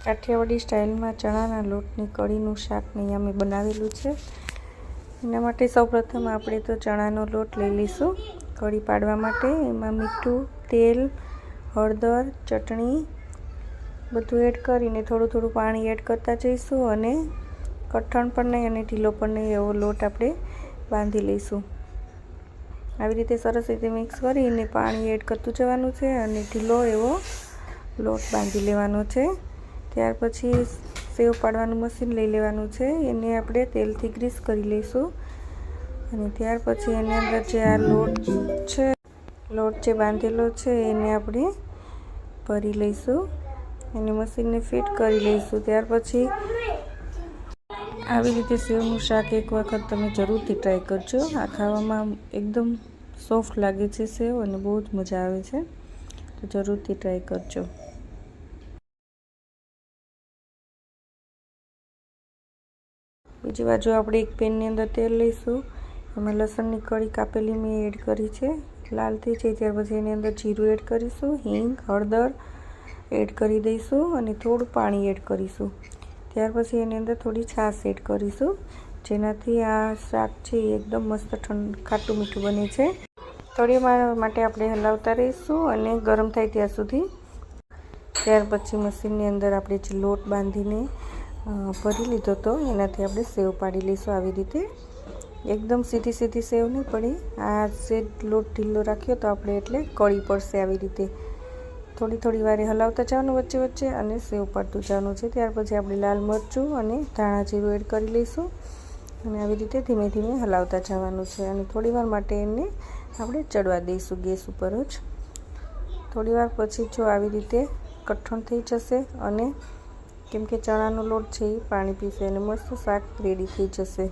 કાઠિયાવાડી સ્ટાઇલમાં ચણાના લોટની કઢીનું શાક અહીંયા અમે બનાવેલું છે। એના માટે સૌપ્રથમ આપણે તો ચણાનો લોટ લઈ લઈશું કઢી પાડવા માટે। એમાં મીઠું, તેલ, હળદર, ચટણી બધું એડ કરીને થોડું થોડું પાણી એડ કરતા જઈશું અને કઠણ પણ નહીં અને ઢીલો પણ નહીં એવો લોટ આપણે બાંધી લઈશું। આવી રીતે સરસ રીતે મિક્સ કરીને પાણી એડ કરતું જવાનું છે અને ઢીલો એવો લોટ બાંધી લેવાનો છે। ત્યાર પછી સેવ પાડવાનું મશીન લઈ લેવાનું છે, એને આપણે તેલથી ગ્રીસ કરી લઈશું અને ત્યાર પછી એની અંદર જે આ લોટ જે બાંધેલો છે એને આપણે ભરી લઈશું અને મશીનને ફિટ કરી લઈશું। ત્યાર પછી આવી રીતે સેવનું શાક એક વખત તમે જરૂરથી ટ્રાય કરજો। આ ખાવામાં એકદમ સોફ્ટ લાગે છે સેવ અને બહુ જ મજા આવે છે, તો જરૂરથી ટ્રાય કરજો। બીજી બાજુ આપણે એક પેનની અંદર તેલ લઈશું, એમાં લસણની કળી કાપેલી મેં એડ કરી છે, લાલ થઈ જાય ત્યાર પછી એની અંદર જીરું એડ કરીશું, હિંગ, હળદર એડ કરી દઈશું અને થોડું પાણી એડ કરીશું। ત્યાર પછી એની અંદર થોડી છાશ એડ કરીશું, જેનાથી આ શાક છે એકદમ મસ્ત ખાટું મીઠું બને છે। થોડી વાર માટે આપણે હલાવતા રહીશું અને ગરમ થાય ત્યાં સુધી। ત્યાર પછી મશીનની અંદર આપણે જે લોટ બાંધીને ભરી લીધો હતો એનાથી આપણે સેવ પાડી લઈશું। આવી રીતે એકદમ સીધી સીધી સેવ નહીં પડી, આ સેજ લોટ ઢીલો રાખ્યો તો આપણે એટલે કળી પડશે। આવી રીતે થોડી થોડી વારે હલાવતા જવાનું વચ્ચે વચ્ચે અને સેવ પાડતું જવાનું છે। ત્યાર પછી આપણે લાલ મરચું અને ધાણા જીરું એડ કરી લઈશું અને આવી રીતે ધીમે ધીમે હલાવતા જવાનું છે અને થોડી વાર માટે એને આપણે ચડવા દઈશું ગેસ ઉપર જ। થોડી વાર પછી જો આવી રીતે કઠણ થઈ જશે અને કેમ કે ચણાનો લોટ છે એ પાણી પીશે અને મસ્ત શાક રેડી થઈ જશે।